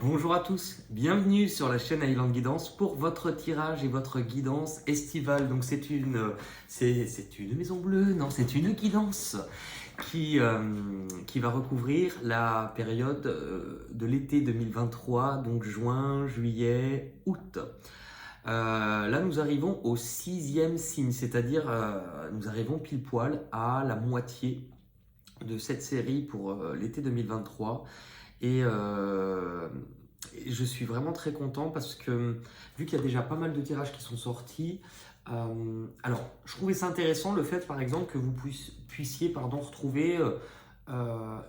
Bonjour à tous, bienvenue sur la chaîne Island Guidance pour votre tirage et votre guidance estivale. Donc c'est une maison bleue, non c'est une guidance qui va recouvrir la période de l'été 2023, donc juin, juillet, août. Là nous arrivons au 6e signe, c'est-à-dire nous arrivons pile poil à la moitié de cette série pour l'été 2023. Et je suis vraiment très content parce que vu qu'il y a déjà pas mal de tirages qui sont sortis, alors je trouvais ça intéressant le fait par exemple que vous puissiez retrouver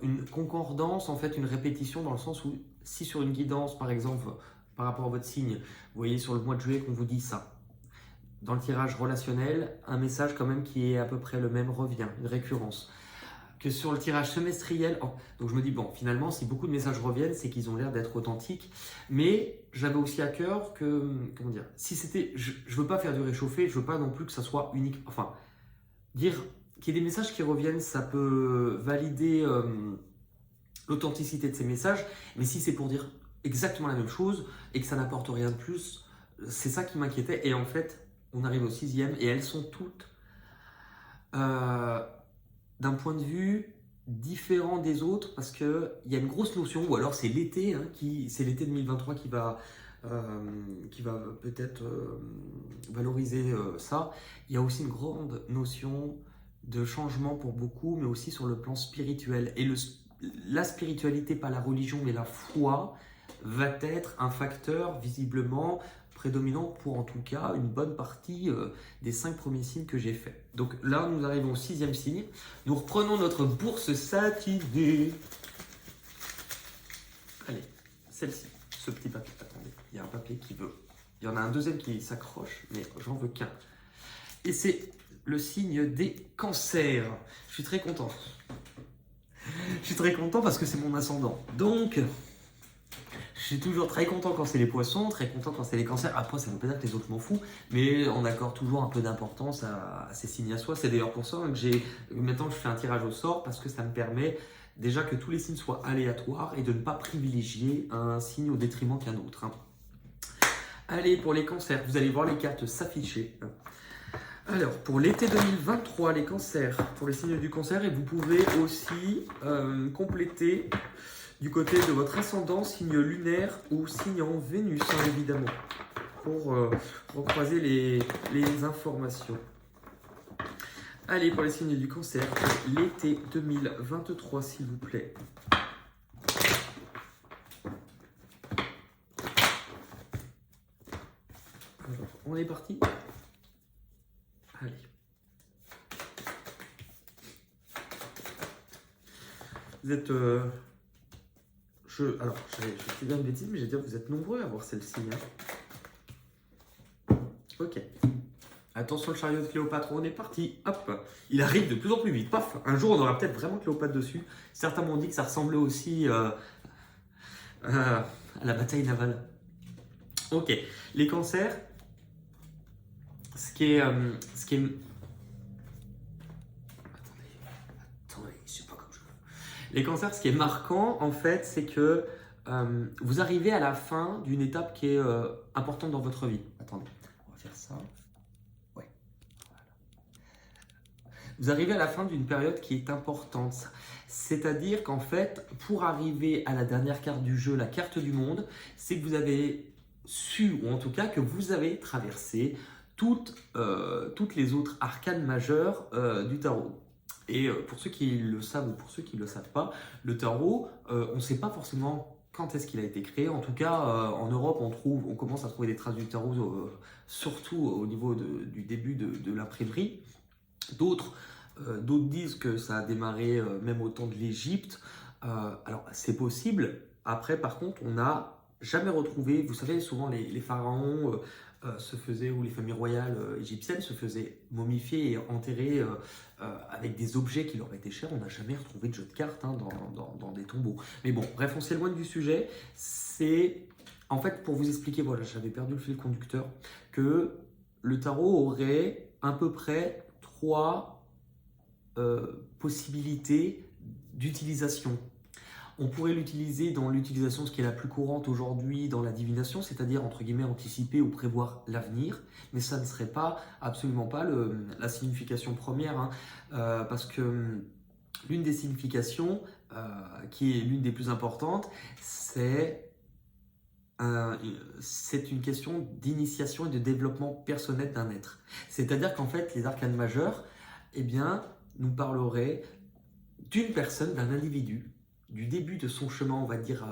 une concordance, en fait une répétition dans le sens où si sur une guidance par exemple par rapport à votre signe, vous voyez sur le mois de juillet qu'on vous dit ça. Dans le tirage relationnel, un message quand même qui est à peu près le même revient, une récurrence. Que sur le tirage semestriel, donc je me dis bon finalement si beaucoup de messages reviennent c'est qu'ils ont l'air d'être authentiques, mais j'avais aussi à cœur que, comment dire, si c'était, je veux pas faire du réchauffé, je veux pas non plus que ça soit unique, enfin dire qu'il y ait des messages qui reviennent ça peut valider l'authenticité de ces messages, mais si c'est pour dire exactement la même chose et que ça n'apporte rien de plus, c'est ça qui m'inquiétait. Et en fait on arrive au 6e et elles sont toutes d'un point de vue différent des autres parce qu'il y a une grosse notion, ou alors c'est l'été, c'est l'été 2023 qui va peut-être valoriser ça. Il y a aussi une grande notion de changement pour beaucoup, mais aussi sur le plan spirituel. Et la spiritualité, pas la religion, mais la foi, va être un facteur visiblement prédominant pour en tout cas une bonne partie des 5 premiers signes que j'ai fait. Donc là, nous arrivons au 6e signe. Nous reprenons notre bourse satinée. Allez, celle-ci, ce petit papier. Attendez, il y a un papier qui veut. Il y en a un deuxième qui s'accroche, mais j'en veux qu'un. Et c'est le signe des cancers. Je suis très content. Je suis très content parce que c'est mon ascendant. Donc, je suis toujours très content quand c'est les poissons, très content quand c'est les cancers. Après, ça ne veut pas dire que les autres, je m'en fous, mais on accorde toujours un peu d'importance à ces signes à soi. C'est d'ailleurs pour ça que maintenant je fais un tirage au sort, parce que ça me permet déjà que tous les signes soient aléatoires et de ne pas privilégier un signe au détriment qu'un autre. Allez, pour les cancers, vous allez voir les cartes s'afficher. Alors, pour l'été 2023, les cancers, pour les signes du cancer, et vous pouvez aussi compléter du côté de votre ascendant, signe lunaire ou signe en Vénus, évidemment, pour recroiser les informations. Allez, pour les signes du cancer, l'été 2023, s'il vous plaît. Alors, on est parti. Allez. Vous êtes... Alors, je vais dire une bêtise, mais je vais dire que vous êtes nombreux à voir celle-ci. Ok. Attention, le chariot de Cléopâtre, on est parti. Hop. Il arrive de plus en plus vite. Paf. Un jour, on aura peut-être vraiment Cléopâtre dessus. Certains m'ont dit que ça ressemblait aussi à la bataille navale. Ok. Les cancers, ce qui est Les cancers, ce qui est marquant, en fait, c'est que vous arrivez à la fin d'une étape qui est importante dans votre vie. Attendez, on va faire ça. Ouais. Voilà. Vous arrivez à la fin d'une période qui est importante. C'est-à-dire qu'en fait, pour arriver à la dernière carte du jeu, la carte du monde, c'est que vous avez su, ou en tout cas que vous avez traversé toutes les autres arcanes majeures du tarot. Et pour ceux qui le savent ou pour ceux qui ne le savent pas, le tarot, on ne sait pas forcément quand est-ce qu'il a été créé. En tout cas, en Europe, on commence à trouver des traces du tarot, surtout au niveau du début de l'imprimerie. D'autres disent que ça a démarré même au temps de l'Égypte. Alors, c'est possible. Après, par contre, on n'a jamais retrouvé, vous savez, souvent les pharaons se faisaient, ou les familles royales égyptiennes se faisaient momifier et enterrer avec des objets qui leur étaient chers. On n'a jamais retrouvé de jeu de cartes dans des tombeaux. Mais bon, bref, on s'éloigne du sujet. C'est en fait pour vous expliquer, voilà, j'avais perdu le fil conducteur, que le tarot aurait à peu près 3 possibilités d'utilisation. On pourrait l'utiliser dans l'utilisation, ce qui est la plus courante aujourd'hui dans la divination, c'est-à-dire entre guillemets anticiper ou prévoir l'avenir, mais ça ne serait pas absolument pas la signification première, hein, parce que l'une des significations, qui est l'une des plus importantes, c'est une question d'initiation et de développement personnel d'un être. C'est-à-dire qu'en fait, les arcanes majeures, eh bien, nous parleraient d'une personne, d'un individu, du début de son chemin, on va dire,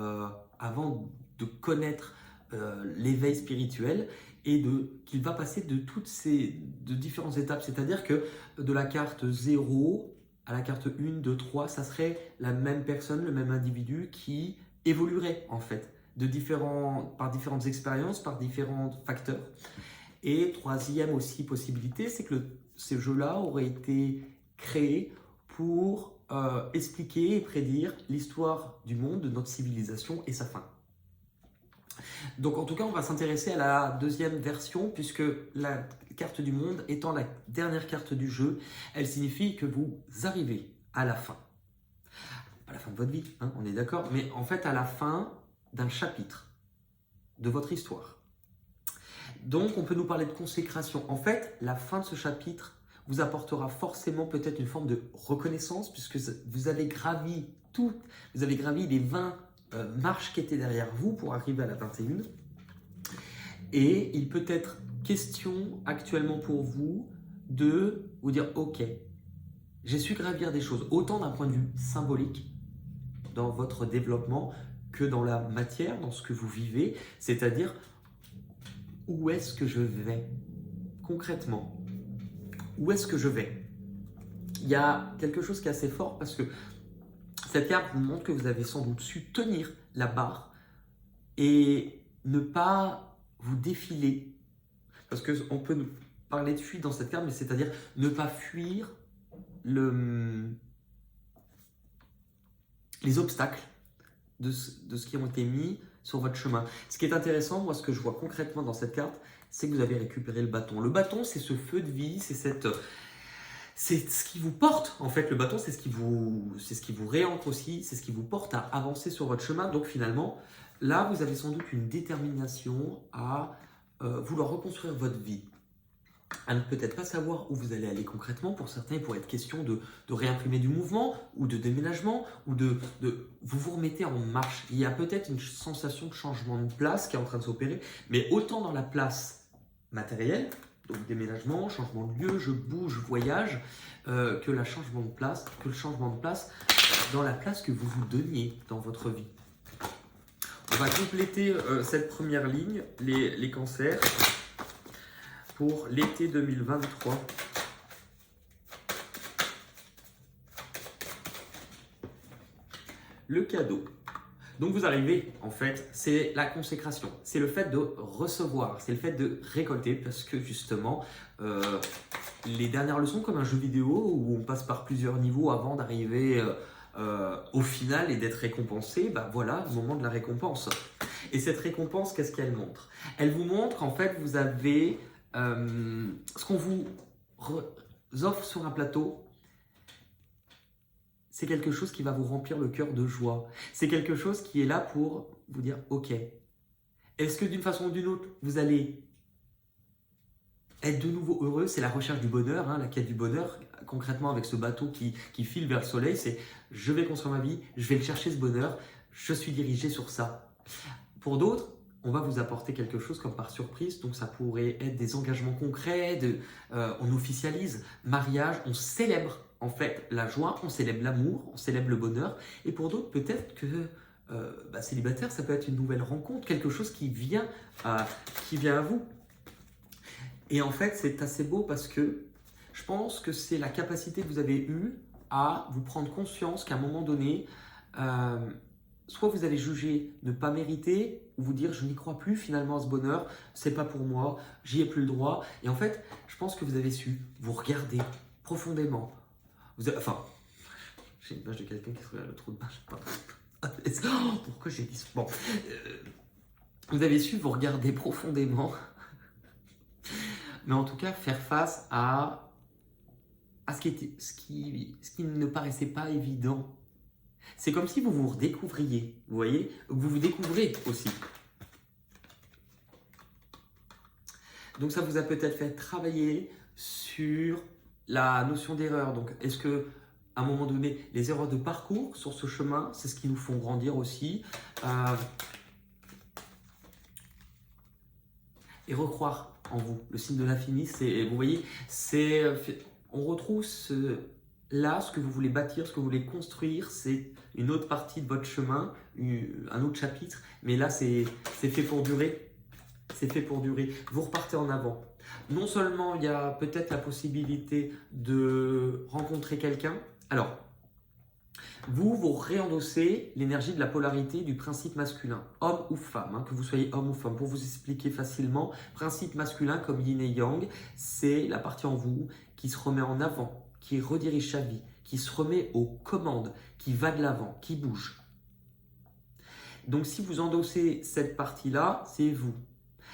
avant de connaître l'éveil spirituel, et qu'il va passer de différentes étapes. C'est-à-dire que de la carte 0 à la carte 1, 2, 3, ça serait la même personne, le même individu qui évoluerait en fait, par différentes expériences, par différents facteurs. Et troisième aussi possibilité, c'est que ce jeu-là aurait été créé pour expliquer et prédire l'histoire du monde, de notre civilisation et sa fin. Donc en tout cas, on va s'intéresser à la deuxième version, puisque la carte du monde étant la dernière carte du jeu, elle signifie que vous arrivez à la fin. Pas la fin de votre vie, hein, on est d'accord, mais en fait à la fin d'un chapitre de votre histoire. Donc on peut nous parler de consécration. En fait, la fin de ce chapitre vous apportera forcément peut-être une forme de reconnaissance, puisque vous avez gravi les 20 marches qui étaient derrière vous pour arriver à la 21. Et il peut être question actuellement pour vous de vous dire « Ok, j'ai su gravir des choses, autant d'un point de vue symbolique dans votre développement que dans la matière, dans ce que vous vivez, c'est-à-dire où est-ce que je vais concrètement, où est-ce que je vais ?» Il y a quelque chose qui est assez fort parce que cette carte vous montre que vous avez sans doute su tenir la barre et ne pas vous défiler. Parce qu'on peut nous parler de fuite dans cette carte, mais c'est-à-dire ne pas fuir les obstacles de ce qui ont été mis sur votre chemin. Ce qui est intéressant, moi, ce que je vois concrètement dans cette carte, c'est que vous avez récupéré le bâton. Le bâton, c'est ce feu de vie, c'est ce qui vous porte. En fait, le bâton, c'est ce qui vous réancre aussi, c'est ce qui vous porte à avancer sur votre chemin. Donc finalement, là, vous avez sans doute une détermination à vouloir reconstruire votre vie, à ne peut-être pas savoir où vous allez aller concrètement. Pour certains, il pourrait être question de réimprimer du mouvement ou de déménagement ou vous remettez en marche. Il y a peut-être une sensation de changement de place qui est en train de s'opérer, mais autant dans la place matérielle, donc déménagement, changement de lieu, je bouge, je voyage, que le changement de place dans la place que vous vous donniez dans votre vie. On va compléter cette première ligne, les cancers, pour l'été 2023. Le cadeau. Donc vous arrivez, en fait, c'est la consécration, c'est le fait de recevoir, c'est le fait de récolter, parce que justement, les dernières leçons, comme un jeu vidéo où on passe par plusieurs niveaux avant d'arriver au final et d'être récompensé, bah voilà, le moment de la récompense. Et cette récompense, qu'est-ce qu'elle montre? Elle vous montre qu'en fait, vous avez ce qu'on vous offre sur un plateau. C'est quelque chose qui va vous remplir le cœur de joie. C'est quelque chose qui est là pour vous dire « Ok, est-ce que d'une façon ou d'une autre, vous allez être de nouveau heureux ?» C'est la recherche du bonheur, hein, la quête du bonheur. Concrètement, avec ce bateau qui file vers le soleil, c'est « Je vais construire ma vie, je vais le chercher ce bonheur, je suis dirigé sur ça. » Pour d'autres, on va vous apporter quelque chose comme par surprise. Donc ça pourrait être des engagements concrets, on officialise, mariage, on célèbre en fait la joie, on célèbre l'amour, on célèbre le bonheur. Et pour d'autres, peut-être que célibataire, ça peut être une nouvelle rencontre, quelque chose qui vient à vous. Et en fait, c'est assez beau parce que je pense que c'est la capacité que vous avez eue à vous prendre conscience qu'à un moment donné, soit vous allez juger ne pas mériter, ou vous dire je n'y crois plus finalement à ce bonheur, c'est pas pour moi, j'y ai plus le droit. Et en fait, je pense que vous avez su vous regarder profondément. J'ai une image de quelqu'un qui se regarde le trou de bain, je sais pas. Pourquoi j'ai dit ça? Bon, vous avez su vous regarder profondément, mais en tout cas faire face à ce qui ne paraissait pas évident. C'est comme si vous vous redécouvriez, vous voyez, vous vous découvrez aussi. Donc ça vous a peut-être fait travailler sur la notion d'erreur. Donc est-ce que à un moment donné, les erreurs de parcours sur ce chemin, c'est ce qui nous font grandir aussi. Et recroire en vous. Le signe de l'infini, c'est, vous voyez, on retrouve là, ce que vous voulez bâtir, ce que vous voulez construire, c'est une autre partie de votre chemin, un autre chapitre, mais là, c'est fait pour durer. C'est fait pour durer. Vous repartez en avant. Non seulement il y a peut-être la possibilité de rencontrer quelqu'un, alors, vous réendossez l'énergie de la polarité du principe masculin, homme ou femme, que vous soyez homme ou femme. Pour vous expliquer facilement, principe masculin comme yin et yang, c'est la partie en vous qui se remet en avant, qui redirige sa vie, qui se remet aux commandes, qui va de l'avant, qui bouge. Donc si vous endossez cette partie-là, c'est vous.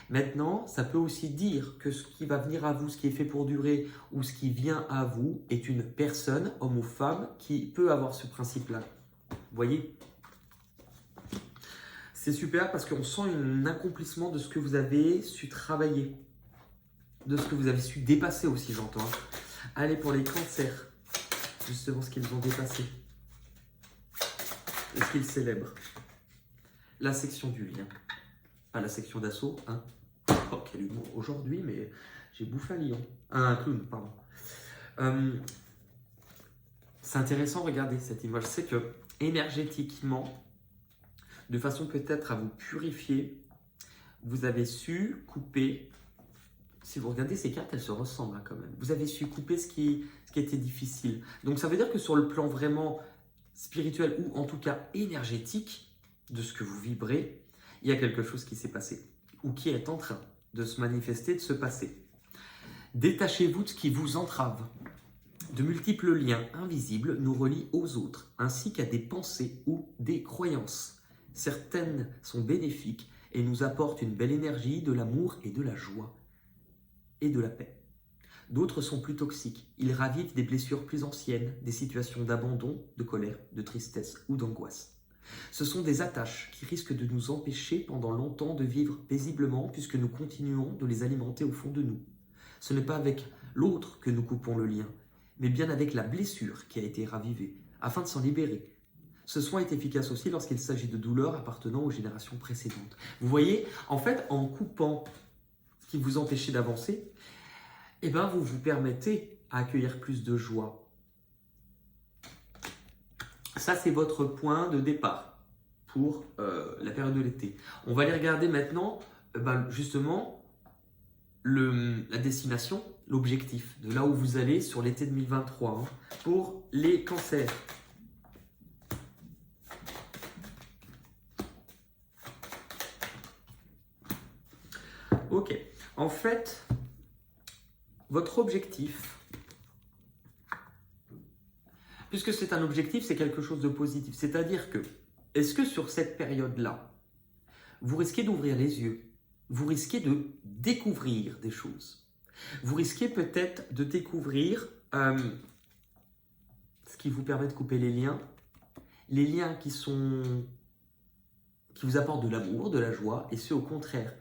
Maintenant, ça peut aussi dire que ce qui va venir à vous, ce qui est fait pour durer ou ce qui vient à vous est une personne, homme ou femme, qui peut avoir ce principe-là. Vous voyez? C'est super parce qu'on sent un accomplissement de ce que vous avez su travailler, de ce que vous avez su dépasser aussi, j'entends. Allez, pour les cancers, justement ce qu'ils ont dépassé et ce qu'ils célèbrent. La section du lien, pas la section d'assaut, hein. Oh, quel humour aujourd'hui, mais j'ai bouffé un lion. Un clown, pardon. C'est intéressant, regardez cette image. C'est que énergétiquement, de façon peut-être à vous purifier, vous avez su couper. Si vous regardez ces cartes, elles se ressemblent hein, quand même. Vous avez su couper ce qui était difficile. Donc ça veut dire que sur le plan vraiment spirituel ou en tout cas énergétique de ce que vous vibrez, il y a quelque chose qui s'est passé ou qui est en train de se manifester, de se passer. Détachez-vous de ce qui vous entrave. De multiples liens invisibles nous relient aux autres, ainsi qu'à des pensées ou des croyances. Certaines sont bénéfiques et nous apportent une belle énergie, de l'amour et de la joie et de la paix. D'autres sont plus toxiques. Ils ravivent des blessures plus anciennes, des situations d'abandon, de colère, de tristesse ou d'angoisse. Ce sont des attaches qui risquent de nous empêcher pendant longtemps de vivre paisiblement puisque nous continuons de les alimenter au fond de nous. Ce n'est pas avec l'autre que nous coupons le lien, mais bien avec la blessure qui a été ravivée, afin de s'en libérer. Ce soin est efficace aussi lorsqu'il s'agit de douleurs appartenant aux générations précédentes. Vous voyez, en fait, en coupant ce qui vous empêchait d'avancer, eh ben, vous vous permettez à accueillir plus de joie. Ça, c'est votre point de départ pour la période de l'été. On va aller regarder maintenant, justement, la destination, l'objectif, de là où vous allez sur l'été 2023, pour les cancers. Ok, en fait, votre objectif, puisque c'est un objectif, c'est quelque chose de positif. C'est-à-dire que, est-ce que sur cette période-là, vous risquez d'ouvrir les yeux, vous risquez de découvrir des choses, vous risquez peut-être de découvrir ce qui vous permet de couper les liens qui vous apportent de l'amour, de la joie, et ceux au contraire.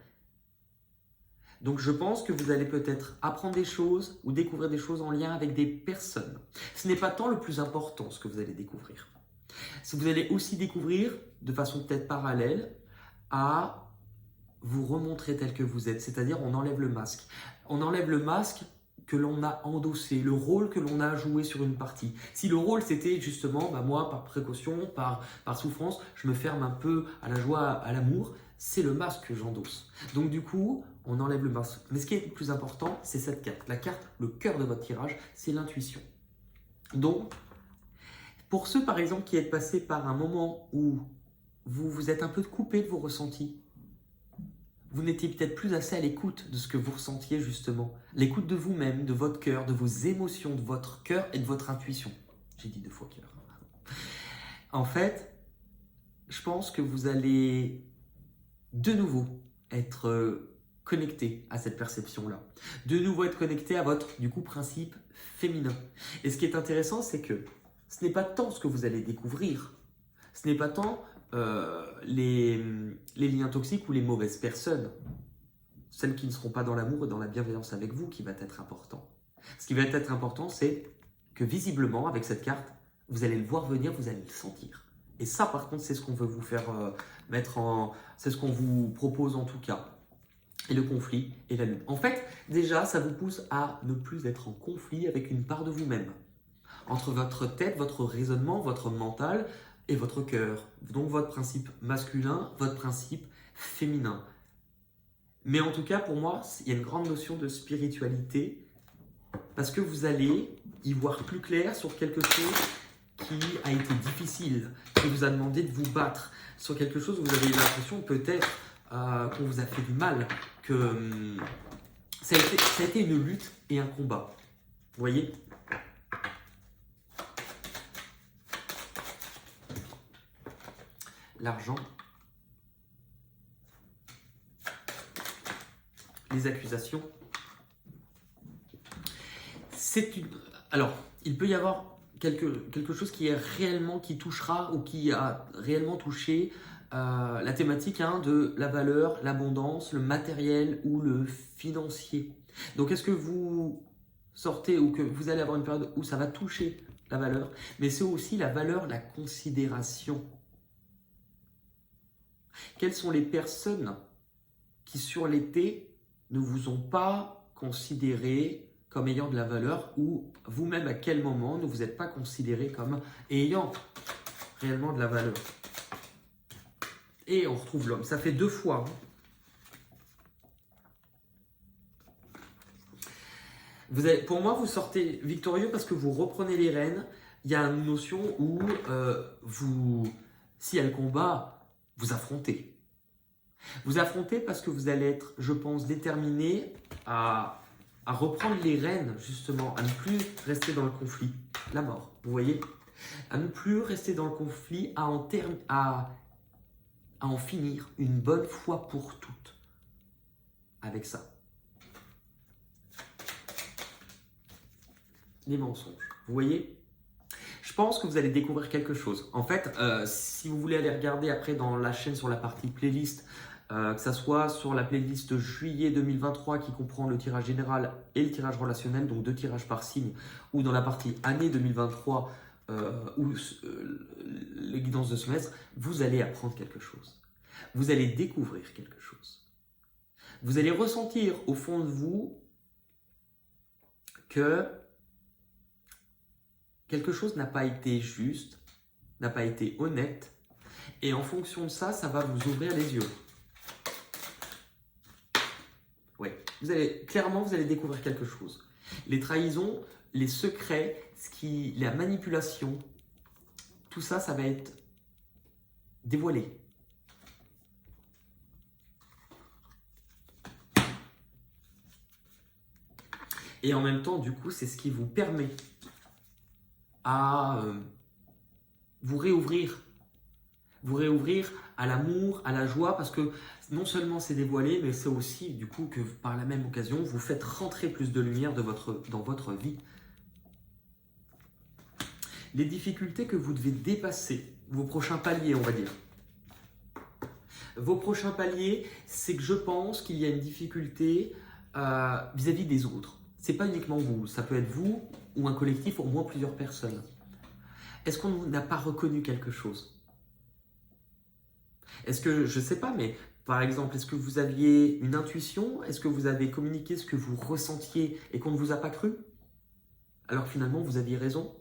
Donc je pense que vous allez peut-être apprendre des choses ou découvrir des choses en lien avec des personnes. Ce n'est pas tant le plus important ce que vous allez découvrir. Vous allez aussi découvrir de façon peut-être parallèle à vous remontrer tel que vous êtes. C'est-à-dire on enlève le masque. On enlève le masque que l'on a endossé, le rôle que l'on a joué sur une partie. Si le rôle c'était justement, moi par précaution, par souffrance, je me ferme un peu à la joie, à l'amour, c'est le masque que j'endosse. Donc du coup, on enlève le masque. Mais ce qui est le plus important, c'est cette carte. La carte, le cœur de votre tirage, c'est l'intuition. Donc, pour ceux par exemple qui êtes passés par un moment où vous êtes un peu coupé de vos ressentis, vous n'étiez peut-être plus assez à l'écoute de ce que vous ressentiez justement. L'écoute de vous-même, de votre cœur, de vos émotions, de votre cœur et de votre intuition. J'ai dit 2 fois cœur. En fait, je pense que vous allez de nouveau être connecté à cette perception-là. De nouveau être connecté à votre, du coup, principe féminin. Et ce qui est intéressant, c'est que ce n'est pas tant ce que vous allez découvrir Ce n'est pas tant les liens toxiques ou les mauvaises personnes, celles qui ne seront pas dans l'amour et dans la bienveillance avec vous, qui va être important. Ce qui va être important, c'est que visiblement, avec cette carte, vous allez le voir venir, vous allez le sentir. Et ça, par contre, c'est ce qu'on veut vous faire mettre en... C'est ce qu'on vous propose en tout cas. Et le conflit et la lune. En fait, déjà, ça vous pousse à ne plus être en conflit avec une part de vous-même. Entre votre tête, votre raisonnement, votre mental et votre cœur. Donc votre principe masculin, votre principe féminin. Mais en tout cas, pour moi, il y a une grande notion de spiritualité parce que vous allez y voir plus clair sur quelque chose qui a été difficile, qui vous a demandé de vous battre, sur quelque chose où vous avez l'impression peut-être qu'on vous a fait du mal, que ça a été une lutte et un combat. Vous voyez ? L'argent, les accusations, c'est une... Alors, il peut y avoir quelque chose qui est réellement, qui touchera ou qui a réellement touché la thématique de la valeur, l'abondance, le matériel ou le financier. Donc, est-ce que vous sortez ou que vous allez avoir une période où ça va toucher la valeur, mais c'est aussi la valeur, la considération. Quelles sont les personnes qui, sur l'été, ne vous ont pas considéré comme ayant de la valeur ou vous-même à quel moment ne vous êtes pas considéré comme ayant réellement de la valeur. Et on retrouve l'homme, ça fait 2 fois. Pour moi, vous sortez victorieux parce que vous reprenez les rênes. Il y a une notion où si il y a le combat, vous affrontez. Vous affrontez parce que vous allez être, je pense, déterminé à reprendre les rênes, justement, à ne plus rester dans le conflit, la mort, vous voyez, à ne plus rester dans le conflit, à en finir une bonne fois pour toutes avec ça. Les mensonges, vous voyez, je pense que vous allez découvrir quelque chose. En fait, si vous voulez aller regarder après dans la chaîne sur la partie playlist, que ça soit sur la playlist juillet 2023 qui comprend le tirage général et le tirage relationnel, donc 2 tirages par signe, ou dans la partie année 2023 ou les guidances de semestre, vous allez apprendre quelque chose. Vous allez découvrir quelque chose. Vous allez ressentir au fond de vous que quelque chose n'a pas été juste, n'a pas été honnête, et en fonction de ça, ça va vous ouvrir les yeux. Ouais, clairement, vous allez découvrir quelque chose. Les trahisons, les secrets, la manipulation, tout ça, ça va être dévoilé. Et en même temps, du coup, c'est ce qui vous permet à vous réouvrir à l'amour, à la joie, parce que non seulement c'est dévoilé, mais c'est aussi du coup que par la même occasion, vous faites rentrer plus de lumière dans votre vie. Les difficultés que vous devez dépasser, vos prochains paliers, on va dire. Vos prochains paliers, c'est que je pense qu'il y a une difficulté vis-à-vis des autres. C'est pas uniquement vous, ça peut être vous ou un collectif, ou au moins plusieurs personnes. Est-ce qu'on n'a pas reconnu quelque chose ? Est-ce que, je ne sais pas, mais par exemple, est-ce que vous aviez une intuition ? Est-ce que vous avez communiqué ce que vous ressentiez et qu'on ne vous a pas cru ? Alors que finalement, vous aviez raison ?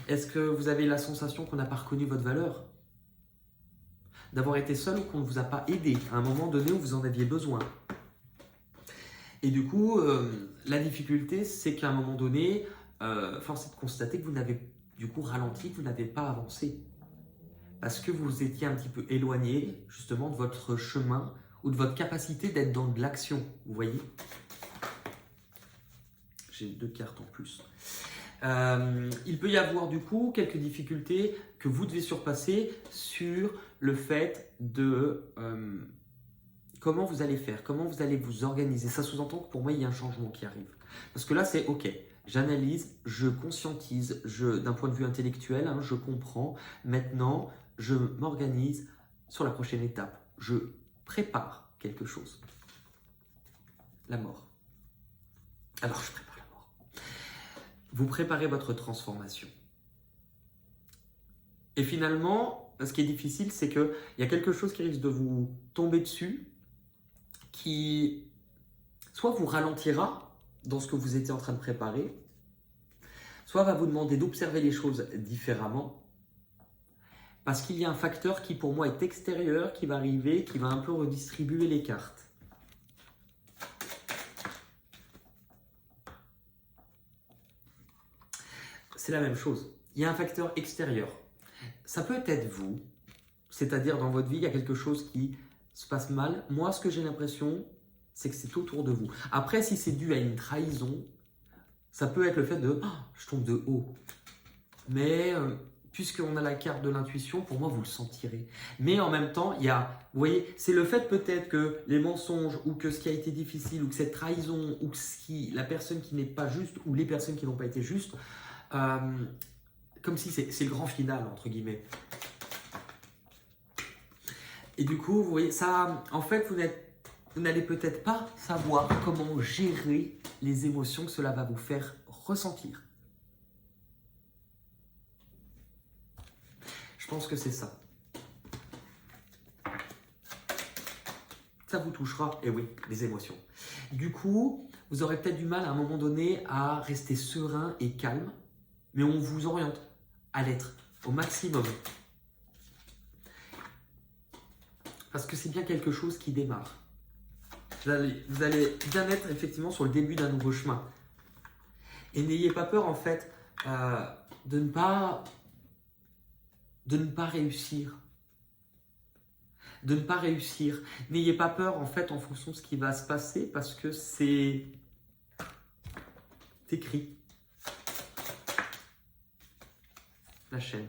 Est-ce que vous avez la sensation qu'on n'a pas reconnu votre valeur ? D'avoir été seul ou qu'on ne vous a pas aidé à un moment donné où vous en aviez besoin ? Et du coup, la difficulté, c'est qu'à un moment donné, force est de constater que vous n'avez du coup ralenti, que vous n'avez pas avancé. Parce que vous étiez un petit peu éloigné justement de votre chemin ou de votre capacité d'être dans de l'action. Vous voyez ? J'ai 2 cartes en plus. Il peut y avoir du coup quelques difficultés que vous devez surpasser sur le fait de comment vous allez faire, comment vous allez vous organiser. Ça sous-entend que pour moi, il y a un changement qui arrive. Parce que là, c'est OK. J'analyse, je conscientise, d'un point de vue intellectuel, hein, je comprends. Maintenant, je m'organise sur la prochaine étape. Je prépare quelque chose. La mort. Alors, je prépare la mort. Vous préparez votre transformation. Et finalement, ce qui est difficile, c'est qu'il y a quelque chose qui risque de vous tomber dessus, qui soit vous ralentira dans ce que vous étiez en train de préparer, soit va vous demander d'observer les choses différemment, parce qu'il y a un facteur qui pour moi est extérieur, qui va arriver, qui va un peu redistribuer les cartes. C'est la même chose. Il y a un facteur extérieur. Ça peut être vous, c'est-à-dire dans votre vie, il y a quelque chose qui se passe mal. Moi, ce que j'ai l'impression, c'est que c'est autour de vous. Après, si c'est dû à une trahison, ça peut être le fait de « je tombe de haut ». Mais puisqu'on a la carte de l'intuition, pour moi, vous le sentirez. Mais en même temps, il y a, vous voyez, c'est le fait peut-être que les mensonges ou que ce qui a été difficile ou que cette trahison ou que la personne qui n'est pas juste ou les personnes qui n'ont pas été justes, comme si c'est le grand final, entre guillemets. Et du coup, vous voyez, ça, en fait, vous n'allez peut-être pas savoir comment gérer les émotions que cela va vous faire ressentir. Je pense que c'est ça. Ça vous touchera, et oui, les émotions. Du coup, vous aurez peut-être du mal à un moment donné à rester serein et calme, mais on vous oriente à l'être au maximum. Parce que c'est bien quelque chose qui démarre. Vous allez bien être effectivement sur le début d'un nouveau chemin. Et n'ayez pas peur en fait de ne pas réussir. De ne pas réussir. N'ayez pas peur en fait en fonction de ce qui va se passer parce que c'est écrit. La chaîne.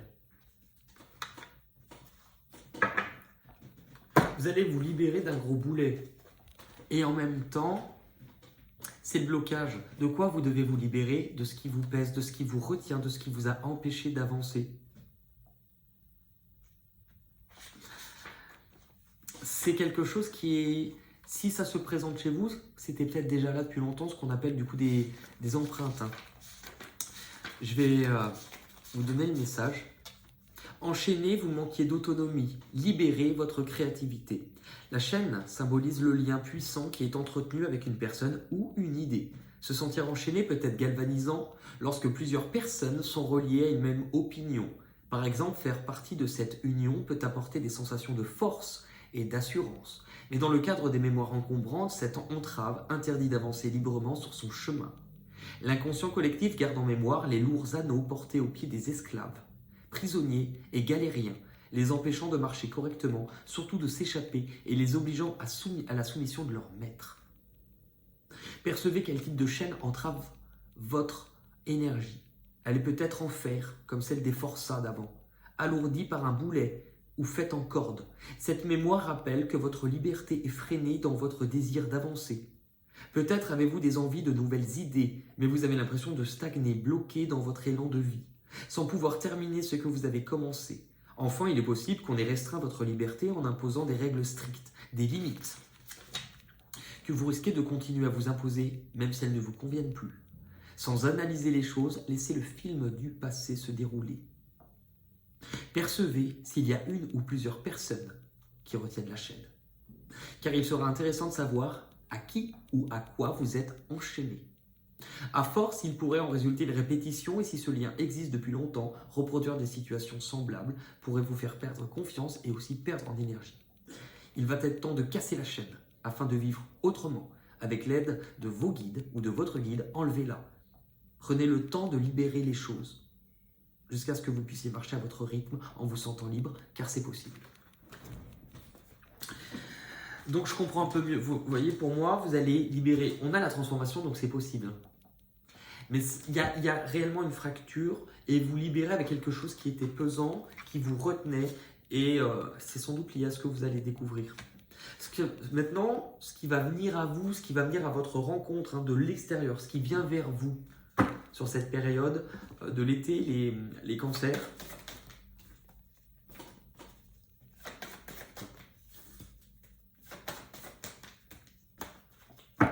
Vous allez vous libérer d'un gros boulet. Et en même temps, c'est le blocage. De quoi vous devez vous libérer? De ce qui vous pèse, de ce qui vous retient, de ce qui vous a empêché d'avancer. C'est quelque chose qui est, si ça se présente chez vous, c'était peut-être déjà là depuis longtemps, ce qu'on appelle du coup des empreintes. Hein. Je vais vous donner le message. Enchaînez, vous manquiez d'autonomie. Libérez votre créativité. La chaîne symbolise le lien puissant qui est entretenu avec une personne ou une idée. Se sentir enchaîné peut être galvanisant lorsque plusieurs personnes sont reliées à une même opinion. Par exemple, faire partie de cette union peut apporter des sensations de force et d'assurance. Mais dans le cadre des mémoires encombrantes, cette entrave interdit d'avancer librement sur son chemin. L'inconscient collectif garde en mémoire les lourds anneaux portés aux pieds des esclaves, prisonniers et galériens, les empêchant de marcher correctement, surtout de s'échapper et les obligeant à la soumission de leur maître. Percevez quel type de chaîne entrave votre énergie. Elle est peut-être en fer, comme celle des forçats d'avant, alourdie par un boulet ou faite en corde. Cette mémoire rappelle que votre liberté est freinée dans votre désir d'avancer. Peut-être avez-vous des envies de nouvelles idées, mais vous avez l'impression de stagner, bloqué dans votre élan de vie, sans pouvoir terminer ce que vous avez commencé. Enfin, il est possible qu'on ait restreint votre liberté en imposant des règles strictes, des limites, que vous risquez de continuer à vous imposer, même si elles ne vous conviennent plus. Sans analyser les choses, laissez le film du passé se dérouler. Percevez s'il y a une ou plusieurs personnes qui retiennent la chaîne. Car il sera intéressant de savoir à qui ou à quoi vous êtes enchaîné. À force, il pourrait en résulter une répétition et si ce lien existe depuis longtemps, reproduire des situations semblables pourrait vous faire perdre confiance et aussi perdre en énergie. Il va être temps de casser la chaîne afin de vivre autrement. Avec l'aide de vos guides ou de votre guide, enlevez-la. Prenez le temps de libérer les choses jusqu'à ce que vous puissiez marcher à votre rythme en vous sentant libre, car c'est possible. Donc je comprends un peu mieux. Vous voyez, pour moi, vous allez libérer. On a la transformation, donc c'est possible. Mais il y a réellement une fracture et vous libérez avec quelque chose qui était pesant, qui vous retenait. Et c'est sans doute lié à ce que vous allez découvrir. Maintenant, ce qui va venir à vous, ce qui va venir à votre rencontre de l'extérieur, ce qui vient vers vous, sur cette période de l'été, les cancers.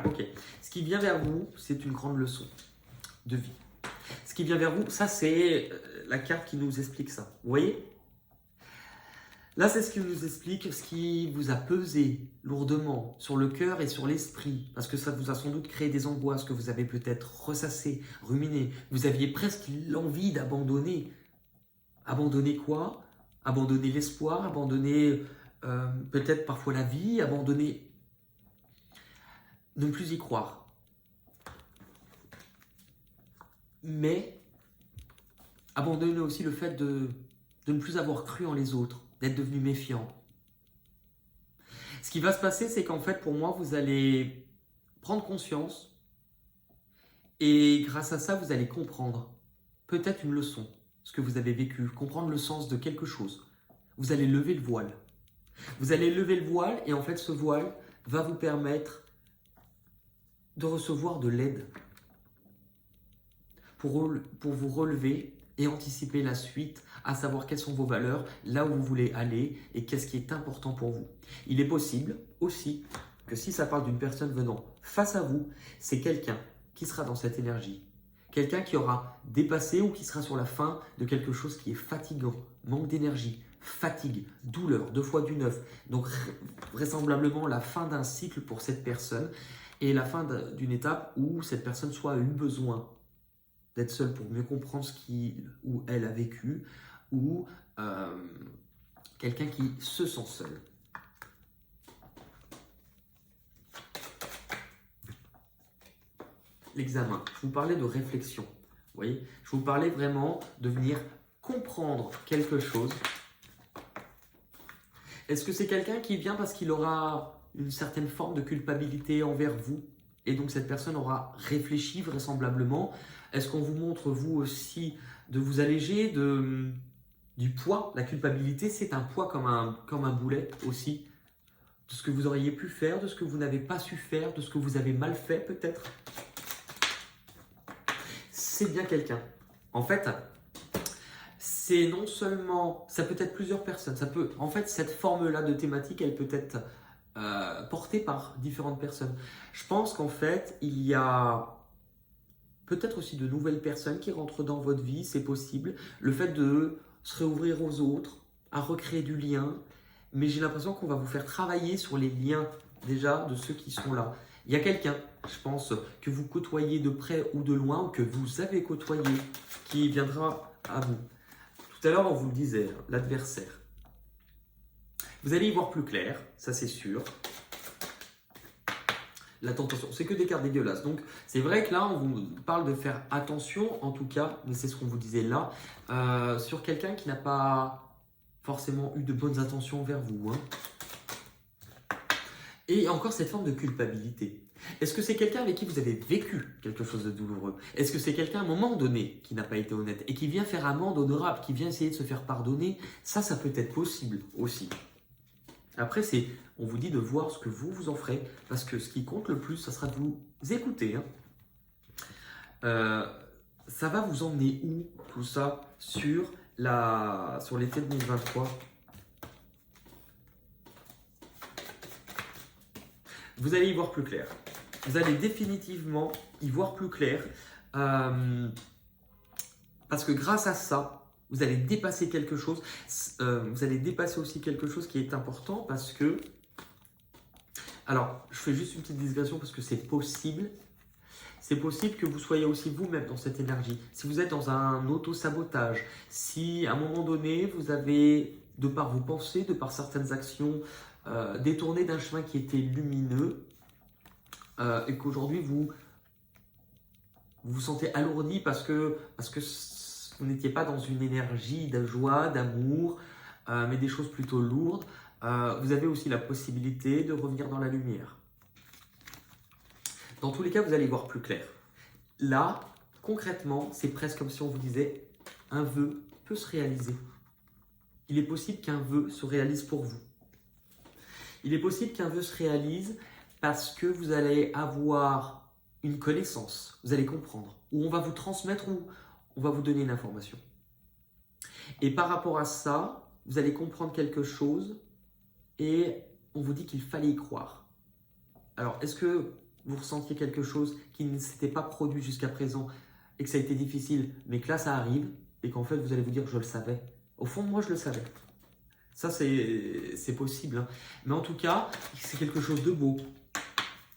Ok. Ce qui vient vers vous, c'est une grande leçon de vie. Ce qui vient vers vous, ça c'est la carte qui nous explique ça. Vous voyez ? Là, c'est ce qui nous explique ce qui vous a pesé lourdement sur le cœur et sur l'esprit, parce que ça vous a sans doute créé des angoisses que vous avez peut-être ressassées, ruminées. Vous aviez presque l'envie d'abandonner. Abandonner quoi ? Abandonner l'espoir, abandonner peut-être parfois la vie, abandonner... ne plus y croire. Mais abandonner aussi le fait de ne plus avoir cru en les autres, d'être devenu méfiant. Ce qui va se passer, c'est qu'en fait, pour moi, vous allez prendre conscience et grâce à ça, vous allez comprendre peut-être une leçon, ce que vous avez vécu, comprendre le sens de quelque chose. Vous allez lever le voile. Vous allez lever le voile et en fait, ce voile va vous permettre de recevoir de l'aide pour vous relever et anticiper la suite, à savoir quelles sont vos valeurs, là où vous voulez aller et qu'est-ce qui est important pour vous. Il est possible aussi que si ça parle d'une personne venant face à vous, c'est quelqu'un qui sera dans cette énergie, quelqu'un qui aura dépassé ou qui sera sur la fin de quelque chose qui est fatigant, manque d'énergie, fatigue, douleur, 2 fois du 9. Donc vraisemblablement la fin d'un cycle pour cette personne et la fin d'une étape où cette personne soit a eu besoin d'être seule pour mieux comprendre ce qu'il ou elle a vécu, ou quelqu'un qui se sent seul. L'examen, je vous parlais de réflexion, vous voyez, je vous parlais vraiment de venir comprendre quelque chose. Est-ce que c'est quelqu'un qui vient parce qu'il aura une certaine forme de culpabilité envers vous, et donc cette personne aura réfléchi vraisemblablement? Est-ce qu'on vous montre, vous aussi, de vous alléger du poids? La culpabilité, c'est un poids comme un boulet aussi. De ce que vous auriez pu faire, de ce que vous n'avez pas su faire, de ce que vous avez mal fait peut-être. C'est bien quelqu'un. En fait, c'est non seulement... Ça peut être plusieurs personnes. En fait, cette forme-là de thématique, elle peut être portée par différentes personnes. Je pense qu'en fait, il y a... peut-être aussi de nouvelles personnes qui rentrent dans votre vie, c'est possible. Le fait de se réouvrir aux autres, à recréer du lien. Mais j'ai l'impression qu'on va vous faire travailler sur les liens déjà de ceux qui sont là. Il y a quelqu'un, je pense, que vous côtoyez de près ou de loin, ou que vous avez côtoyé, qui viendra à vous. Tout à l'heure, on vous le disait, l'adversaire. Vous allez y voir plus clair, ça c'est sûr. La tentation, c'est que des cartes dégueulasses. Donc, c'est vrai que là, on vous parle de faire attention, en tout cas, mais c'est ce qu'on vous disait là, sur quelqu'un qui n'a pas forcément eu de bonnes intentions envers vous. Et encore cette forme de culpabilité. Est-ce que c'est quelqu'un avec qui vous avez vécu quelque chose de douloureux? Est-ce que c'est quelqu'un à un moment donné qui n'a pas été honnête et qui vient faire amende honorable, qui vient essayer de se faire pardonner? Ça peut être possible aussi. Après, on vous dit de voir ce que vous en ferez, parce que ce qui compte le plus, ça sera de vous écouter. Ça va vous emmener où, tout ça, sur l'été 2023? Vous allez y voir plus clair. Vous allez définitivement y voir plus clair, parce que grâce à ça, vous allez dépasser quelque chose. Vous allez dépasser aussi quelque chose qui est important parce que... Alors, je fais juste une petite digression parce que c'est possible. C'est possible que vous soyez aussi vous-même dans cette énergie. Si vous êtes dans un auto-sabotage, si à un moment donné, vous avez, de par vos pensées, de par certaines actions, détourné d'un chemin qui était lumineux, et qu'aujourd'hui, vous vous sentez alourdi parce que vous n'étiez pas dans une énergie de joie, d'amour, mais des choses plutôt lourdes, vous avez aussi la possibilité de revenir dans la lumière. Dans tous les cas, vous allez y voir plus clair. Là, concrètement, c'est presque comme si on vous disait un vœu peut se réaliser. Il est possible qu'un vœu se réalise pour vous. Il est possible qu'un vœu se réalise parce que vous allez avoir une connaissance, vous allez comprendre, ou on va vous transmettre, ou on va vous donner une information. Et par rapport à ça, vous allez comprendre quelque chose et on vous dit qu'il fallait y croire. Alors, est-ce que vous ressentiez quelque chose qui ne s'était pas produit jusqu'à présent et que ça a été difficile, mais que là, ça arrive et qu'en fait, vous allez vous dire, je le savais. Au fond de moi, je le savais. Ça, c'est possible. Hein. Mais en tout cas, c'est quelque chose de beau.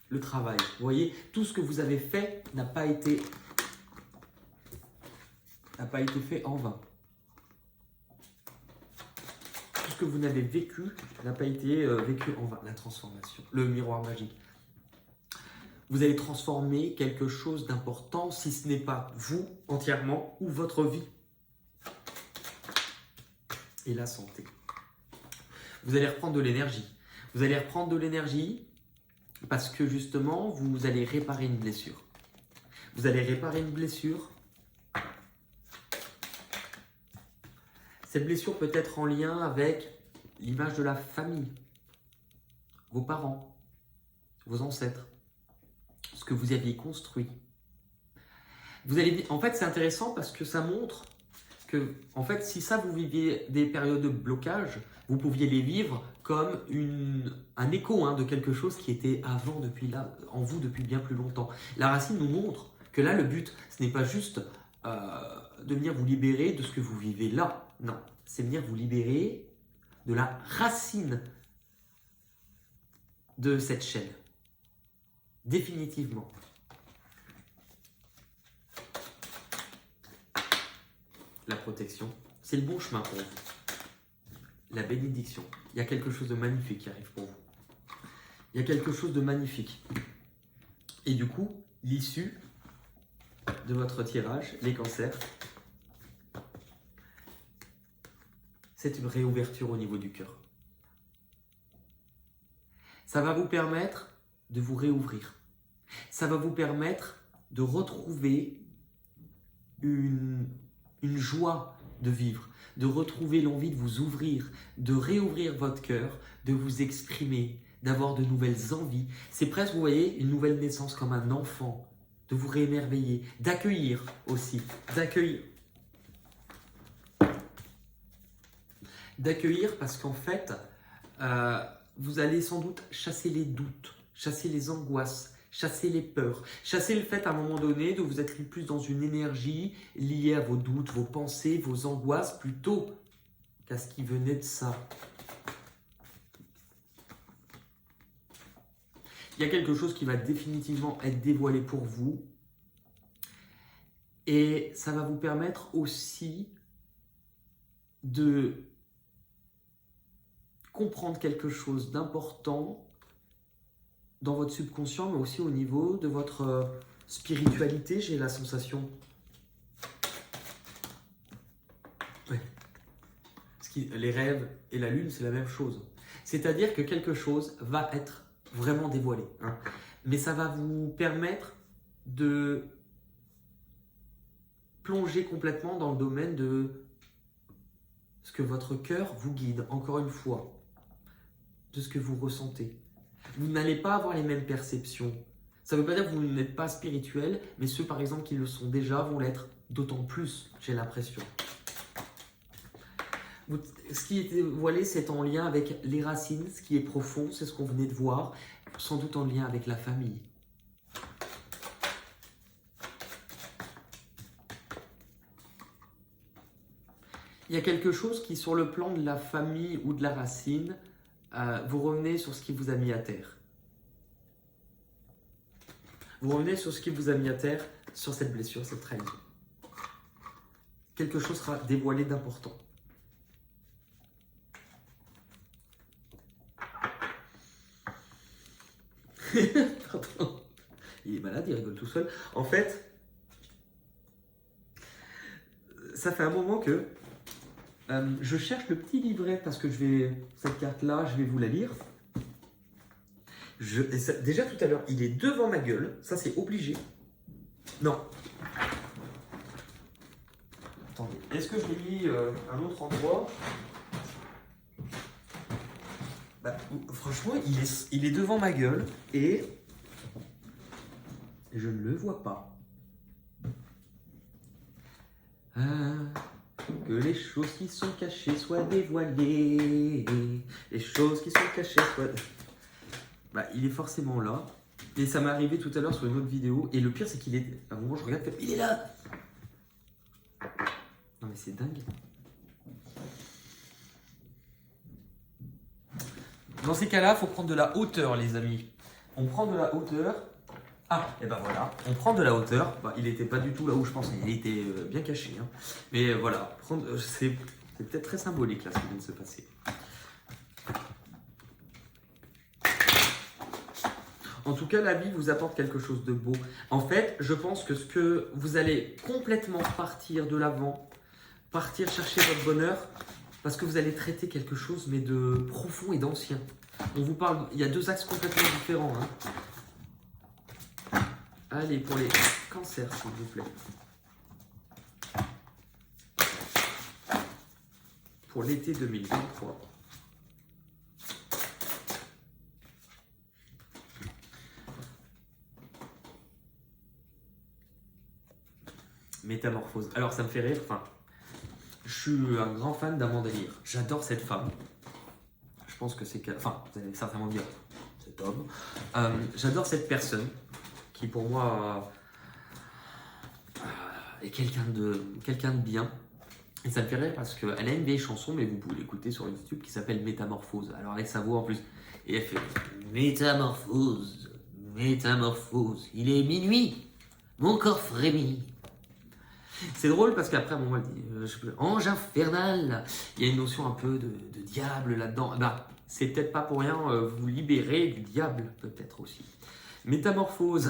Le travail. Vous voyez, tout ce que vous avez fait n'a pas été fait en vain. Tout ce que vous n'avez vécu n'a pas été vécu en vain. La transformation, le miroir magique. Vous allez transformer quelque chose d'important, si ce n'est pas vous entièrement ou votre vie. Et la santé. Vous allez reprendre de l'énergie. Vous allez reprendre de l'énergie parce que justement, vous allez réparer une blessure. Vous allez réparer une blessure. Cette blessure peut être en lien avec l'image de la famille, vos parents, vos ancêtres, ce que vous aviez construit. Vous allez, en fait, c'est intéressant parce que ça montre que, en fait, si ça, vous viviez des périodes de blocage, vous pouviez les vivre comme un écho de quelque chose qui était avant, en vous depuis bien plus longtemps. La racine nous montre que là, le but, ce n'est pas juste de venir vous libérer de ce que vous vivez là. Non, c'est venir vous libérer de la racine de cette chaîne. Définitivement. La protection, c'est le bon chemin pour vous. La bénédiction, il y a quelque chose de magnifique qui arrive pour vous. Il y a quelque chose de magnifique. Et du coup, l'issue de votre tirage, les cancers, c'est une réouverture au niveau du cœur. Ça va vous permettre de vous réouvrir. Ça va vous permettre de retrouver une joie de vivre, de retrouver l'envie de vous ouvrir, de réouvrir votre cœur, de vous exprimer, d'avoir de nouvelles envies. C'est presque, vous voyez, une nouvelle naissance comme un enfant, de vous réémerveiller, d'accueillir aussi, d'accueillir parce qu'en fait, vous allez sans doute chasser les doutes, chasser les angoisses, chasser les peurs, chasser le fait à un moment donné de vous être plus dans une énergie liée à vos doutes, vos pensées, vos angoisses, plutôt qu'à ce qui venait de ça. Il y a quelque chose qui va définitivement être dévoilé pour vous et ça va vous permettre aussi de comprendre quelque chose d'important dans votre subconscient, mais aussi au niveau de votre spiritualité, j'ai la sensation. Ouais. Les rêves et la lune, c'est la même chose. C'est-à-dire que quelque chose va être vraiment dévoilé. Hein. Mais ça va vous permettre de plonger complètement dans le domaine de ce que votre cœur vous guide, encore une fois, de ce que vous ressentez. Vous n'allez pas avoir les mêmes perceptions. Ça ne veut pas dire que vous n'êtes pas spirituel, mais ceux par exemple qui le sont déjà vont l'être d'autant plus, j'ai l'impression. Ce qui est dévoilé, c'est en lien avec les racines, ce qui est profond, c'est ce qu'on venait de voir, sans doute en lien avec la famille. Il y a quelque chose qui, sur le plan de la famille ou de la racine, vous revenez sur ce qui vous a mis à terre. Vous revenez sur ce qui vous a mis à terre, sur cette blessure, cette trahison. Quelque chose sera dévoilé d'important. Pardon. Il est malade, il rigole tout seul. En fait, ça fait un moment que je cherche le petit livret parce que cette carte-là, je vais vous la lire. Déjà tout à l'heure, il est devant ma gueule. Ça, c'est obligé. Non. Attendez. Est-ce que je l'ai mis à un autre endroit? Franchement, il est devant ma gueule et Je ne le vois pas. Ah, que les choses qui sont cachées soient dévoilées. Les choses qui sont cachées soient... Bah, il est forcément là. Et ça m'est arrivé tout à l'heure sur une autre vidéo. Et le pire, c'est qu'il est... À un moment, je regarde, il est là. Non mais c'est dingue. Dans ces cas-là, il faut prendre de la hauteur, les amis. On prend de la hauteur. Ah, et ben voilà, on prend de la hauteur. Bah, il n'était pas du tout là où je pensais, il était bien caché. Hein. Mais voilà, c'est peut-être très symbolique là ce qui vient de se passer. En tout cas, la vie vous apporte quelque chose de beau. En fait, je pense que ce que vous allez complètement partir de l'avant, partir chercher votre bonheur, parce que vous allez traiter quelque chose, mais de profond et d'ancien. On vous parle, il y a deux axes complètement différents. Hein. Allez, pour les cancers, s'il vous plaît. Pour l'été 2023. Métamorphose. Alors, ça me fait rire. Enfin, je suis un grand fan d'Amanda Lear. J'adore cette femme. Je pense que c'est... Enfin, vous allez certainement dire cet homme. J'adore cette personne qui, pour moi, est quelqu'un de bien. Et ça me fait rire parce qu'elle a une vieille chanson, mais vous pouvez l'écouter sur YouTube, qui s'appelle Métamorphose. Alors avec sa voix en plus. Et elle fait Métamorphose, métamorphose, il est minuit, mon corps frémit. C'est drôle parce qu'après, bon, elle dit ange infernal. Il y a une notion un peu de diable là-dedans. Bah, c'est peut-être pas pour rien vous libérer du diable, peut-être aussi. Métamorphose.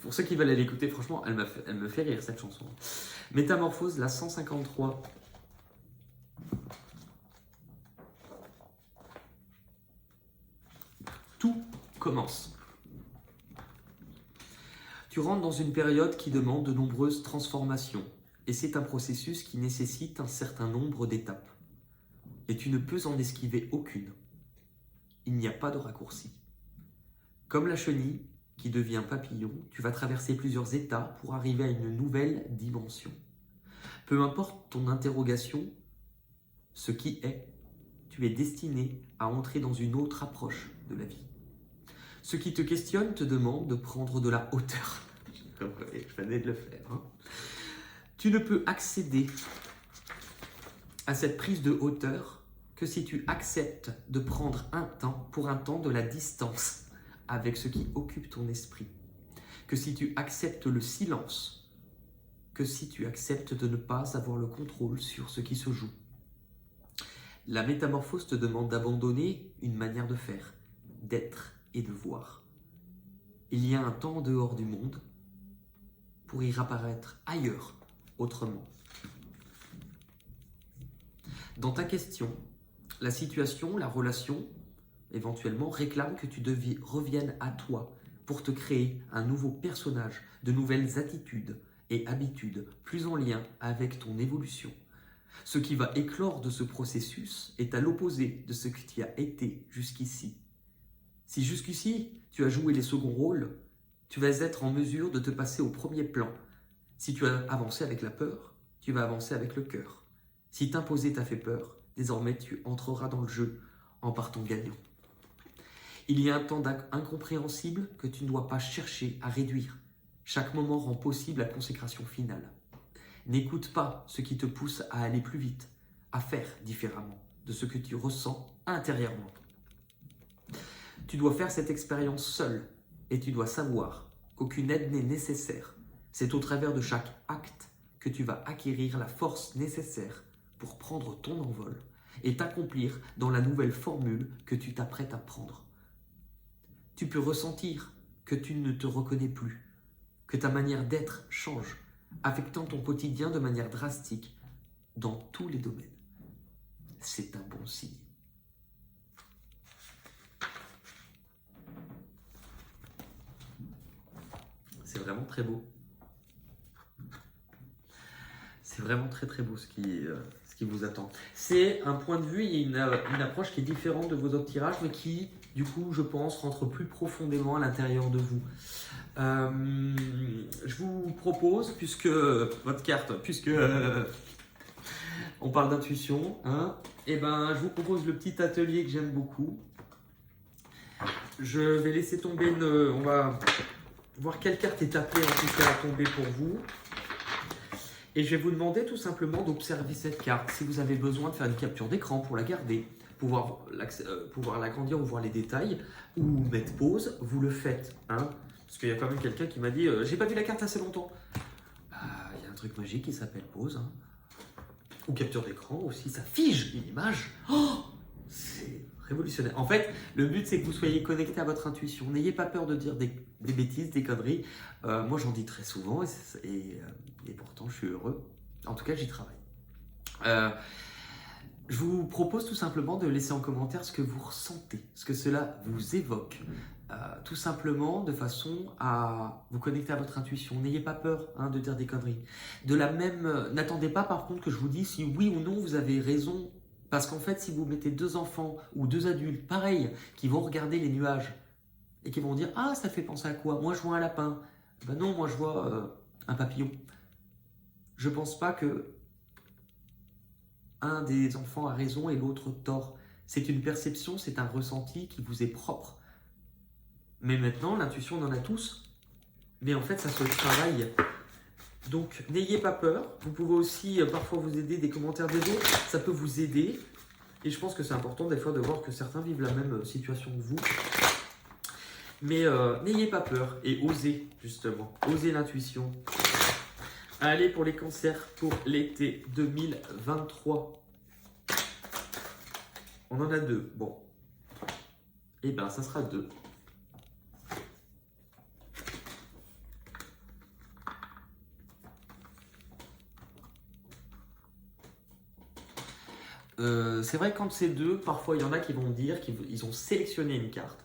Pour ceux qui veulent aller l'écouter, franchement, elle me fait rire cette chanson. Métamorphose, la 153. Tout commence. Tu rentres dans une période qui demande de nombreuses transformations. Et c'est un processus qui nécessite un certain nombre d'étapes. Et tu ne peux en esquiver aucune. Il n'y a pas de raccourci. Comme la chenille qui devient papillon, tu vas traverser plusieurs états pour arriver à une nouvelle dimension. Peu importe ton interrogation, ce qui est, tu es destiné à entrer dans une autre approche de la vie. Ce qui te questionne te demande de prendre de la hauteur. Je venais de le faire. Hein. Tu ne peux accéder à cette prise de hauteur que si tu acceptes de prendre pour un temps de la distance avec ce qui occupe ton esprit. Que si tu acceptes le silence, que si tu acceptes de ne pas avoir le contrôle sur ce qui se joue. La métamorphose te demande d'abandonner une manière de faire, d'être et de voir. Il y a un temps en dehors du monde pour y réapparaître ailleurs, autrement. Dans ta question, la situation, la relation, éventuellement, réclame que tu reviennes à toi pour te créer un nouveau personnage, de nouvelles attitudes et habitudes, plus en lien avec ton évolution. Ce qui va éclore de ce processus est à l'opposé de ce que tu as été jusqu'ici. Si jusqu'ici, tu as joué les seconds rôles, tu vas être en mesure de te passer au premier plan. Si tu as avancé avec la peur, tu vas avancer avec le cœur. Si t'imposer t'a fait peur, désormais tu entreras dans le jeu en partant gagnant. Il y a un temps incompréhensible que tu ne dois pas chercher à réduire. Chaque moment rend possible la consécration finale. N'écoute pas ce qui te pousse à aller plus vite, à faire différemment de ce que tu ressens intérieurement. Tu dois faire cette expérience seul et tu dois savoir qu'aucune aide n'est nécessaire. C'est au travers de chaque acte que tu vas acquérir la force nécessaire pour prendre ton envol et t'accomplir dans la nouvelle formule que tu t'apprêtes à prendre. Tu peux ressentir que tu ne te reconnais plus, que ta manière d'être change, affectant ton quotidien de manière drastique dans tous les domaines. C'est un bon signe. C'est vraiment très beau. C'est vraiment très très beau ce qui ce qui vous attend. C'est un point de vue et une approche qui est différente de vos autres tirages, mais qui, du coup, je pense, rentre plus profondément à l'intérieur de vous. Je vous propose, puisque votre carte, puisque on parle d'intuition, hein, et ben, je vous propose le petit atelier que j'aime beaucoup. Je vais laisser tomber on va voir quelle carte est appelée en tout cas à tomber pour vous. Et je vais vous demander tout simplement d'observer cette carte. Si vous avez besoin de faire une capture d'écran pour la garder, pouvoir l'agrandir ou voir les détails, ou mettre pause, vous le faites. Hein, parce qu'il y a quand même quelqu'un qui m'a dit j'ai pas vu la carte assez longtemps. Il y a un truc magique qui s'appelle pause. Hein. Ou capture d'écran aussi, ça fige une image. Oh, c'est révolutionnaire. En fait, le but c'est que vous soyez connecté à votre intuition. N'ayez pas peur de dire des bêtises, des conneries. Moi j'en dis très souvent et pourtant je suis heureux. En tout cas j'y travaille. Je vous propose tout simplement de laisser en commentaire ce que vous ressentez, ce que cela vous évoque. Tout simplement de façon à vous connecter à votre intuition. N'ayez pas peur de dire des conneries. N'attendez pas par contre que je vous dise si oui ou non vous avez raison. Parce qu'en fait, si vous mettez 2 enfants ou 2 adultes, pareil, qui vont regarder les nuages et qui vont dire « Ah, ça fait penser à quoi? Moi, je vois un lapin. » Ben non, moi, je vois un papillon. Je pense pas que un des enfants a raison et l'autre tort. C'est une perception, c'est un ressenti qui vous est propre. Mais maintenant, l'intuition, on en a tous. Mais en fait, ça se travaille. Donc, n'ayez pas peur. Vous pouvez aussi parfois vous aider des commentaires des autres. Ça peut vous aider. Et je pense que c'est important des fois de voir que certains vivent la même situation que vous. Mais n'ayez pas peur et osez, justement. Osez l'intuition. Allez pour les cancers pour l'été 2023. On en a 2. Bon. Eh bien, ça sera 2. C'est vrai que quand c'est 2, parfois il y en a qui vont me dire qu'ils ont sélectionné une carte.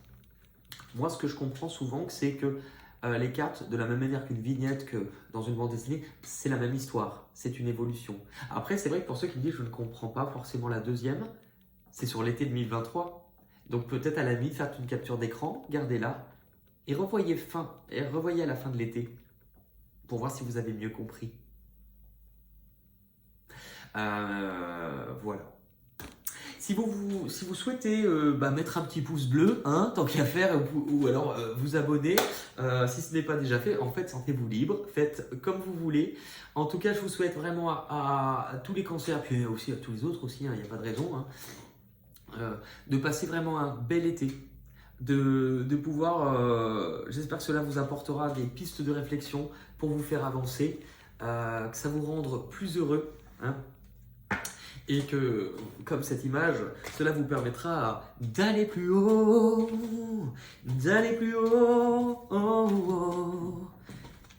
Moi, ce que je comprends souvent, c'est que les cartes, de la même manière qu'une vignette, que dans une bande dessinée, c'est la même histoire, c'est une évolution. Après, c'est vrai que pour ceux qui me disent je ne comprends pas forcément la deuxième, c'est sur l'été 2023. Donc peut-être à la limite, faire une capture d'écran, gardez-la et revoyez à la fin de l'été pour voir si vous avez mieux compris. Voilà. Si vous souhaitez mettre un petit pouce bleu, tant qu'à faire, ou alors vous abonner, si ce n'est pas déjà fait, en fait, sentez-vous libre, faites comme vous voulez. En tout cas, je vous souhaite vraiment à tous les cancers, puis aussi à tous les autres aussi, il n'y a pas de raison, de passer vraiment un bel été, de pouvoir, j'espère que cela vous apportera des pistes de réflexion pour vous faire avancer, que ça vous rende plus heureux, et que, comme cette image, cela vous permettra d'aller plus haut,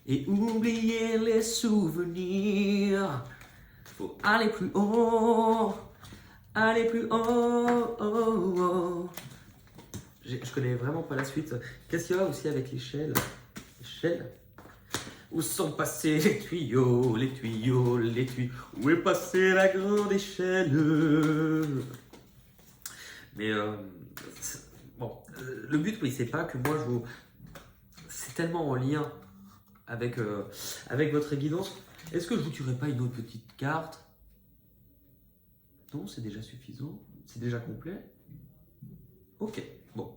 et oublier les souvenirs. Faut aller plus haut, Je connais vraiment pas la suite. Qu'est-ce qu'il y a aussi avec l'échelle? Où sont passés les tuyaux? Où est passée la grande échelle? Mais bon, le but, oui, c'est pas que moi c'est tellement en lien avec votre guidance. Est-ce que je vous tuerai pas une autre petite carte? Non, c'est déjà suffisant. C'est déjà complet. Ok, bon.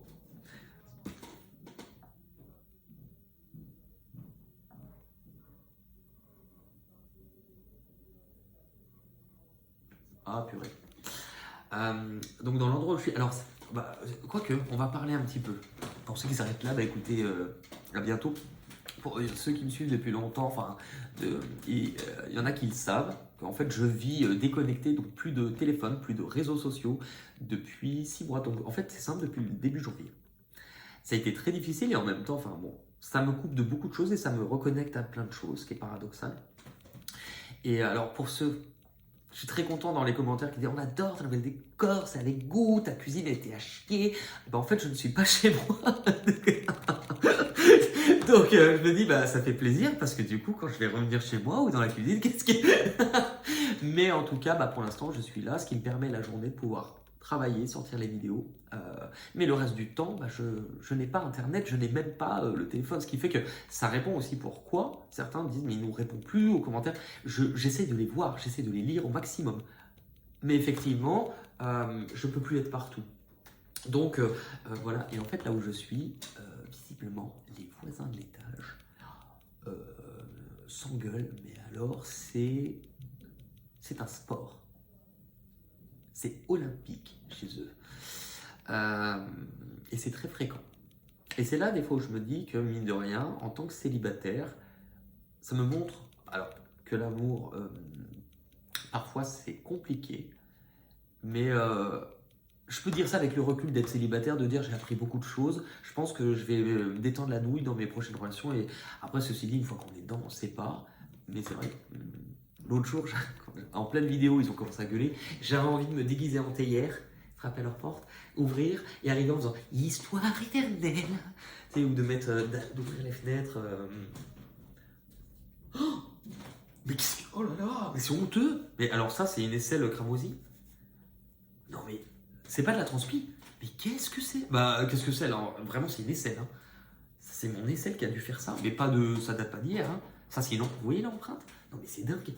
Ah, purée. Donc dans l'endroit où je suis... Alors, quoique, on va parler un petit peu. Pour ceux qui s'arrêtent là, écoutez, à bientôt. Pour ceux qui me suivent depuis longtemps, il y en a qui le savent, qu'en fait je vis déconnecté, donc plus de téléphone, plus de réseaux sociaux, depuis 6 mois. Donc en fait c'est simple, depuis le début janvier. Ça a été très difficile et en même temps, ça me coupe de beaucoup de choses et ça me reconnecte à plein de choses, ce qui est paradoxal. Et alors pour ceux... Je suis très content dans les commentaires qui disent on adore ta nouvelle décor, c'est avec goût, ta cuisine était à chier. En fait, je ne suis pas chez moi. Donc, je me dis, ça fait plaisir parce que du coup, quand je vais revenir chez moi ou dans la cuisine, qu'est-ce qui. Mais en tout cas, pour l'instant, je suis là, ce qui me permet la journée de pouvoir travailler, sortir les vidéos. Mais le reste du temps, je n'ai pas Internet, je n'ai même pas le téléphone. Ce qui fait que ça répond aussi pourquoi certains disent mais il ne nous répond plus aux commentaires. J'essaie de les voir, j'essaie de les lire au maximum. Mais effectivement, je ne peux plus être partout. Donc voilà, et en fait là où je suis, visiblement les voisins de l'étage s'engueulent, mais alors c'est un sport. C'est olympique chez eux. Et c'est très fréquent. Et c'est là des fois où je me dis que mine de rien, en tant que célibataire, ça me montre alors que l'amour, parfois c'est compliqué, mais je peux dire ça avec le recul d'être célibataire, de dire j'ai appris beaucoup de choses. Je pense que je vais détendre la nouille dans mes prochaines relations. Et après, ceci dit, une fois qu'on est dedans, on ne sait pas. Mais c'est vrai que l'autre jour, en pleine vidéo, ils ont commencé à gueuler. J'avais envie de me déguiser en théière, frapper à leur porte, ouvrir et arriver en faisant histoire éternelle. Tu sais, ou de mettre, d'ouvrir les fenêtres. Oh, mais oh là là, mais c'est honteux. Mais alors ça, c'est une aisselle cramoisie. Non mais c'est pas de la transpi. Mais qu'est-ce que c'est? Qu'est-ce que c'est? Alors vraiment, c'est une aisselle. Hein. C'est mon aisselle qui a dû faire ça. Mais pas de, ça date pas d'hier. Hein. Ça, c'est une empreinte. Vous voyez l'empreinte? Non mais c'est dingue.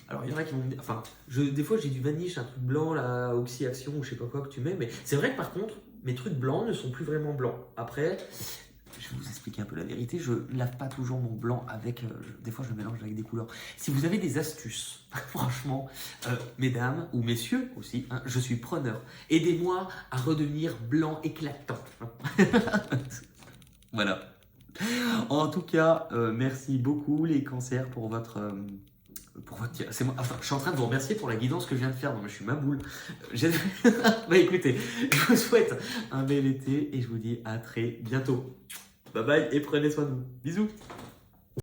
Alors il y en a qui vont me dire, enfin, des fois j'ai du vanish, un truc blanc, la oxy-action ou je sais pas quoi que tu mets. Mais c'est vrai que par contre, mes trucs blancs ne sont plus vraiment blancs. Après, je vais vous expliquer un peu la vérité. Je lave pas toujours mon blanc avec. Des fois, je mélange avec des couleurs. Si vous avez des astuces, franchement, mesdames ou messieurs aussi, hein, je suis preneur. Aidez-moi à redevenir blanc éclatant. Voilà. En tout cas, merci beaucoup les cancers pour votre. Enfin, je suis en train de vous remercier pour la guidance que je viens de faire. Non, mais je suis ma boule. Écoutez, je vous souhaite un bel été et je vous dis à très bientôt. Bye bye et prenez soin de vous. Bisous.